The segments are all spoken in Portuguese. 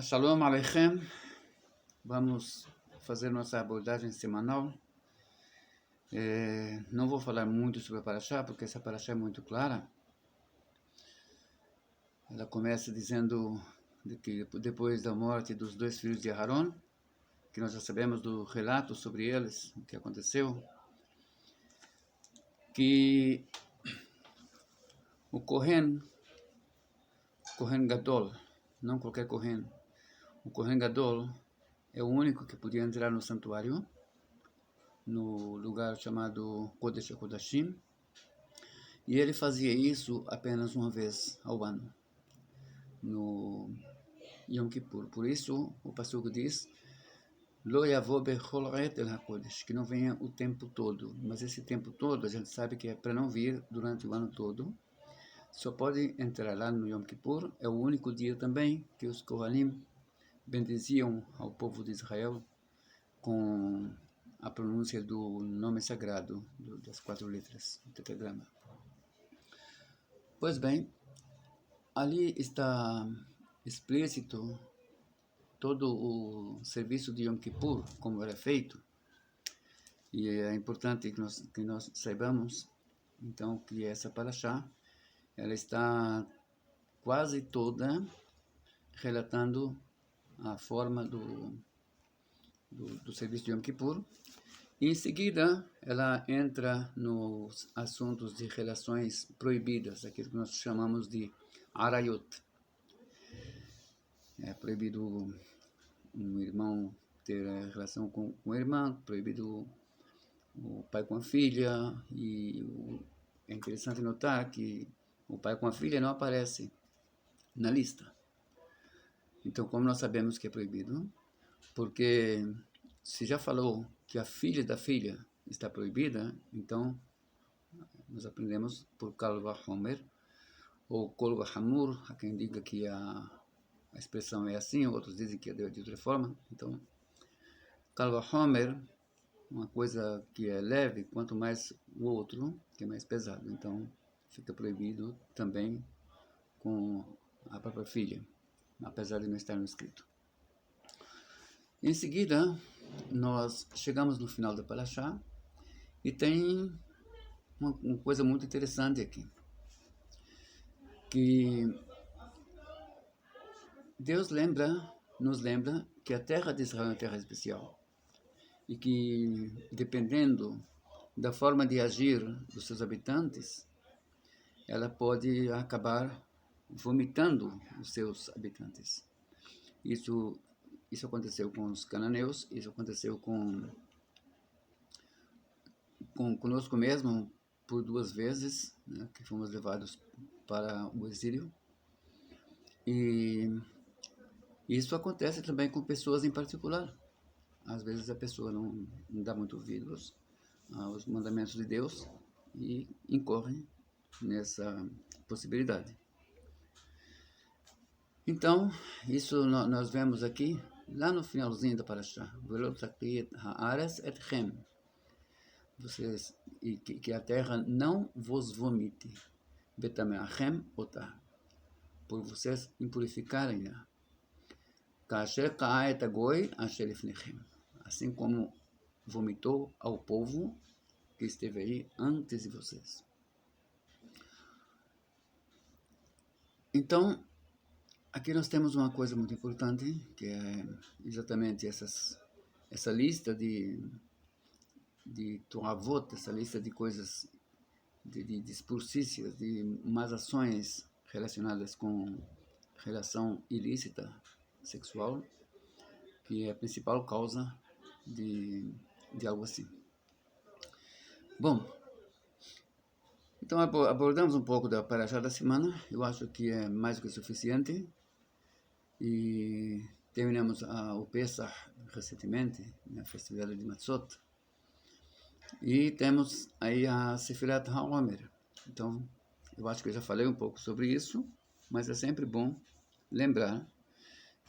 Shalom Aleichem, vamos fazer nossa abordagem semanal. Não vou falar muito sobre a Parashá, porque essa Parashá é muito clara. Ela começa dizendo que depois da morte dos dois filhos de Aharon, que nós já sabemos do relato sobre eles, o que aconteceu, que o Kohen Gadol, não qualquer Kohen, o Kohen Gadol é o único que podia entrar no santuário, no lugar chamado Kodesh HaKodashim, e ele fazia isso apenas uma vez ao ano, no Yom Kippur. Por isso, o pastor diz, Lo yavo bechol ret el HaKodesh, que não venha o tempo todo. Mas esse tempo todo, a gente sabe que é para não vir durante o ano todo. Só pode entrar lá no Yom Kippur. É o único dia também que os Kohanim bendiziam ao povo de Israel com a pronúncia do nome sagrado, das 4 letras do tetragrama. Pois bem, ali está explícito todo o serviço de Yom Kippur, como era feito, e é importante que nós saibamos, então, que essa Parashá, ela está quase toda relatando a forma do serviço de Yom Kippur, e em seguida ela entra nos assuntos de relações proibidas, aquilo que nós chamamos de Arayot. É proibido um irmão ter relação com a irmã, proibido o pai com a filha, e é interessante notar que o pai com a filha não aparece na lista. Então, como nós sabemos que é proibido? Porque se já falou que a filha da filha está proibida, então nós aprendemos por Kal Vachomer, ou Kol Vachamur, há quem diga que a expressão é assim, outros dizem que é de outra forma. Então, Kal Vachomer, uma coisa que é leve, quanto mais o outro, que é mais pesado. Então, fica proibido também com a própria filha, apesar de não estar no escrito. Em seguida, nós chegamos no final da Parashá e tem uma coisa muito interessante aqui, que Deus nos lembra que a terra de Israel é uma terra especial e que, dependendo da forma de agir dos seus habitantes, ela pode acabar vomitando os seus habitantes. Isso aconteceu com os cananeus, isso aconteceu conosco mesmo por 2 vezes, né, que fomos levados para o exílio. E isso acontece também com pessoas em particular. Às vezes a pessoa não dá muito ouvidos aos mandamentos de Deus e incorre nessa possibilidade. Então, isso nós vemos aqui, lá no finalzinho da Parashá, e que a terra não vos vomite, betameachem otah, por vocês impurificarem-a, kasher ka'et agoi asher lifnechem, assim como vomitou ao povo que esteve aí antes de vocês. Então, aqui nós temos uma coisa muito importante, que é exatamente essa lista de toavot, essa lista de coisas, de despurcícias, de más ações relacionadas com relação ilícita sexual, que é a principal causa de algo assim. Bom, então abordamos um pouco da Parashá da semana. Eu acho que é mais do que suficiente. E terminamos o Pesach recentemente, na festividade de Matzot. E temos aí a Sefirat HaOmer. Então, eu acho que eu já falei um pouco sobre isso, mas é sempre bom lembrar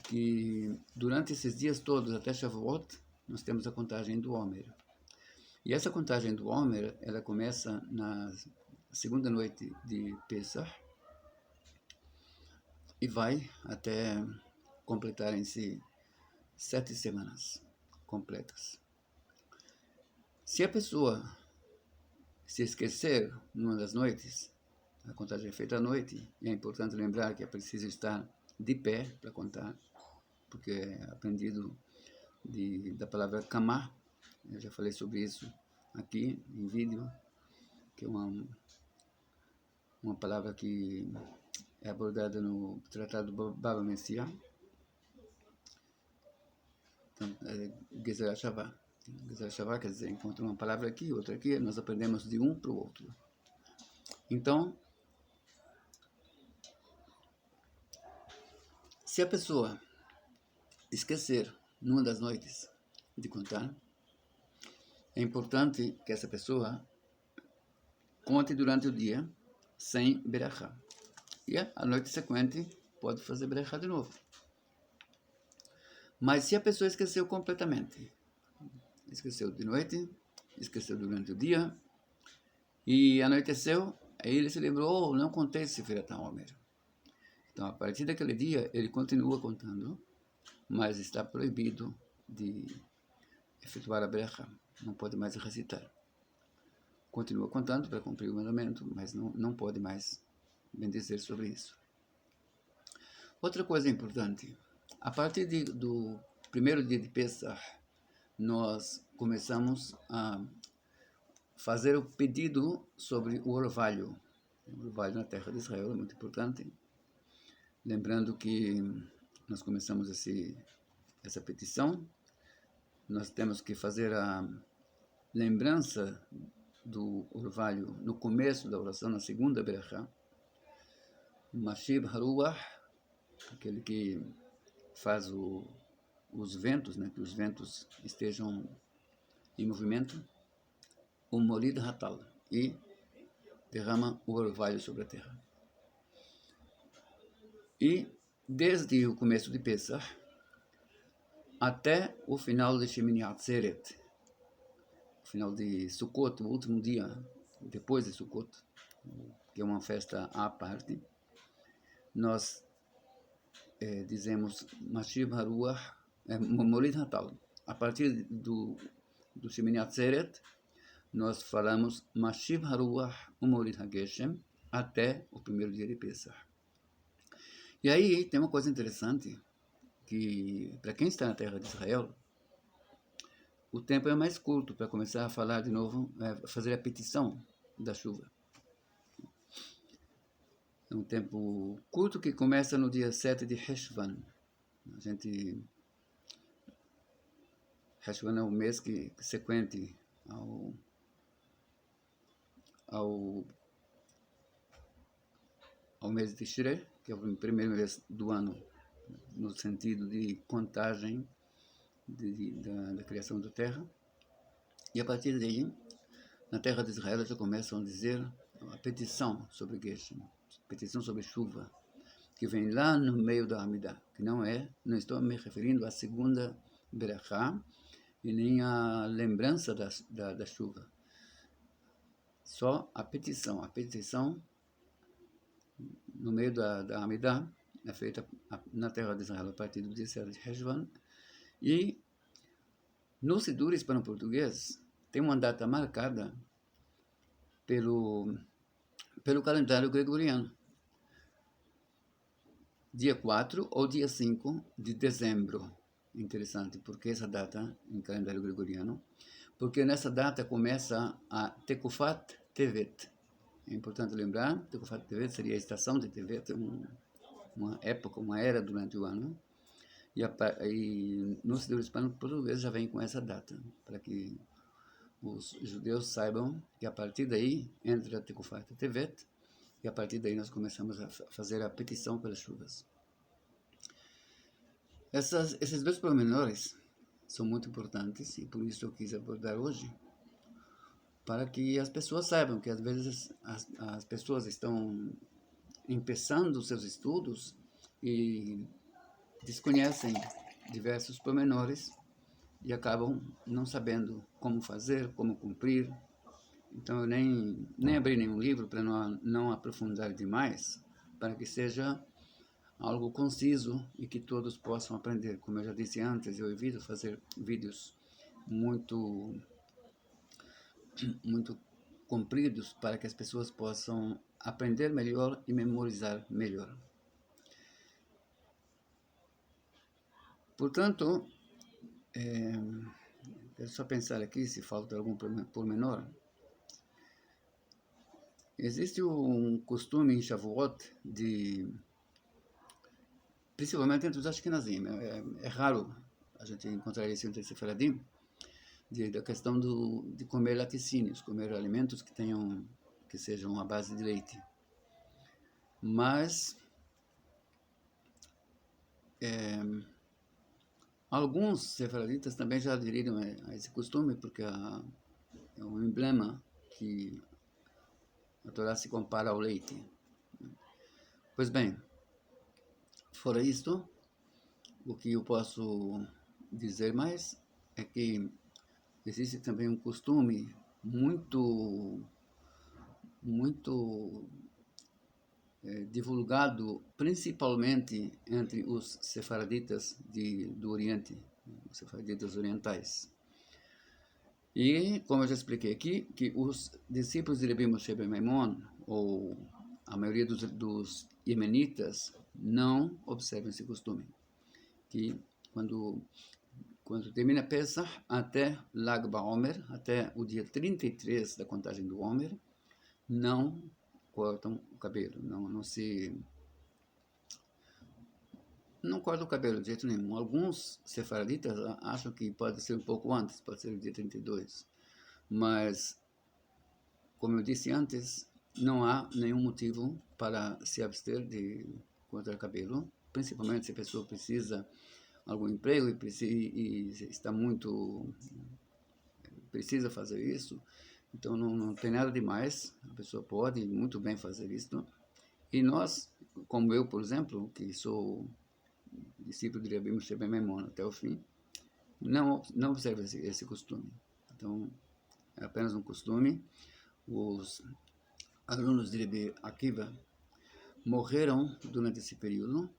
que durante esses dias todos, até Shavuot, nós temos a contagem do Homer. E essa contagem do Homer, ela começa na segunda noite de Pesach e vai até completarem-se 7 semanas completas. Se a pessoa se esquecer numa das noites, a contagem é feita à noite, e é importante lembrar que é preciso estar de pé para contar, porque é aprendido da palavra kamá. Eu já falei sobre isso aqui em vídeo, que é uma palavra que é abordada no Tratado do Baba Messiah, então, Gezerah Shavá. Gezerah Shavá quer dizer, encontra uma palavra aqui, outra aqui, nós aprendemos de um para o outro. Então, se a pessoa esquecer numa das noites de contar, é importante que essa pessoa conte durante o dia sem berachá. E a noite seguinte pode fazer berachá de novo. Mas se a pessoa esqueceu completamente, esqueceu de noite, esqueceu durante o dia, e anoiteceu, aí ele se lembrou, não contei Sefirat HaOmer. Então, a partir daquele dia, ele continua contando, mas está proibido de efetuar a berachá. Não pode mais recitar. Continua contando para cumprir o mandamento, mas não pode mais bendizer sobre isso. Outra coisa importante, a partir do primeiro dia de Pesach, nós começamos a fazer o pedido sobre o orvalho. O orvalho na terra de Israel é muito importante. Lembrando que nós começamos essa petição, nós temos que fazer a lembrança do orvalho no começo da oração, na segunda berachá. Mashib Haruach, aquele que faz os ventos, né, que os ventos estejam em movimento, o Morid Hatal, e derrama o orvalho sobre a terra. E desde o começo de Pesach até o final de Shemini Atzeret, o final de Sukkot, o último dia depois de Sukkot, que é uma festa à parte, nós dizemos Mashiv Haruach, Morid Hatal. A partir do Shemini Atzeret, nós falamos Mashiv Haruach, Morid HaGeshem, até o primeiro dia de Pesach. E aí tem uma coisa interessante, que para quem está na terra de Israel, o tempo é mais curto para começar a falar de novo, fazer a petição da chuva. É um tempo curto que começa no dia 7 de Heshvan. Heshvan é o mês que sequente ao mês de Tishrei, que é o primeiro mês do ano, no sentido de contagem da criação da terra. E a partir daí, na terra de Israel, já começam a dizer a petição sobre Geshem, petição sobre chuva, que vem lá no meio da Amidah, que não estou me referindo à segunda berachá, e nem à lembrança da chuva. Só a petição. A petição no meio da Amidah é feita na terra de Israel a partir do dia 7 de Heshvan. E no Sidur hispano-português tem uma data marcada pelo calendário gregoriano. Dia 4 ou dia 5 de dezembro. Interessante, porque essa data em calendário gregoriano? Porque nessa data começa a Tekufat Tevet. É importante lembrar, Tekufat Tevet seria a estação de Tevet, uma época, uma era durante o ano. E no Sidur hispano-português já vem com essa data, para que os judeus saibam que a partir daí entra a Tekufat Tevet, e a partir daí nós começamos a fazer a petição pelas chuvas. Esses dois pormenores são muito importantes, e por isso eu quis abordar hoje, para que as pessoas saibam que às vezes as pessoas estão começando seus estudos e desconhecem diversos pormenores e acabam não sabendo como fazer, como cumprir. Então eu nem abri nenhum livro para não aprofundar demais, para que seja algo conciso e que todos possam aprender. Como eu já disse antes, eu evito fazer vídeos muito compridos para que as pessoas possam aprender melhor e memorizar melhor. Portanto, é só pensar aqui se falta algum pormenor. Existe um costume em Shavuot principalmente entre os Ashkenazim, é raro a gente encontrar isso entre os Sefaradim, da questão de comer laticínios, comer alimentos que sejam à base de leite. Mas alguns sefaraditas também já aderiram a esse costume, porque é um emblema que a Torá se compara ao leite. Pois bem, fora isto, o que eu posso dizer mais é que existe também um costume muito divulgado principalmente entre os sefaraditas do Oriente, os sefaraditas orientais. E, como eu já expliquei aqui, que os discípulos de Rebbe Moshe ben Maimon, ou a maioria dos iemenitas, não observam esse costume. Que quando termina Pesach, até Lag BaOmer, até o dia 33 da contagem do Omer, não cortam o cabelo, não cortam o cabelo de jeito nenhum. Alguns sefaraditas acham que pode ser um pouco antes, pode ser o dia 32. Mas, como eu disse antes, não há nenhum motivo para se abster de cortar o cabelo, principalmente se a pessoa precisa de algum emprego e está precisa fazer isso. Então não tem nada demais, a pessoa pode muito bem fazer isso. E nós, como eu, por exemplo, que sou discípulo de Rebbe Moshe ben Maimon até o fim, não observo esse costume. Então, é apenas um costume. Os alunos de Rebbe Akiva morreram durante esse período.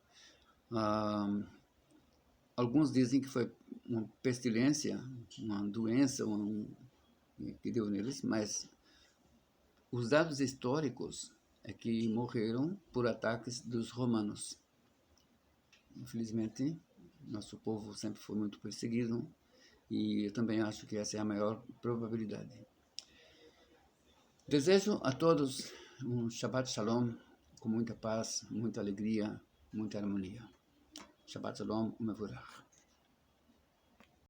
Alguns dizem que foi uma pestilência, uma doença que deu neles, mas os dados históricos é que morreram por ataques dos romanos. Infelizmente, nosso povo sempre foi muito perseguido e eu também acho que essa é a maior probabilidade. Desejo a todos um Shabbat Shalom com muita paz, muita alegria, muita harmonia. Shabbat Shalom, Umevorach.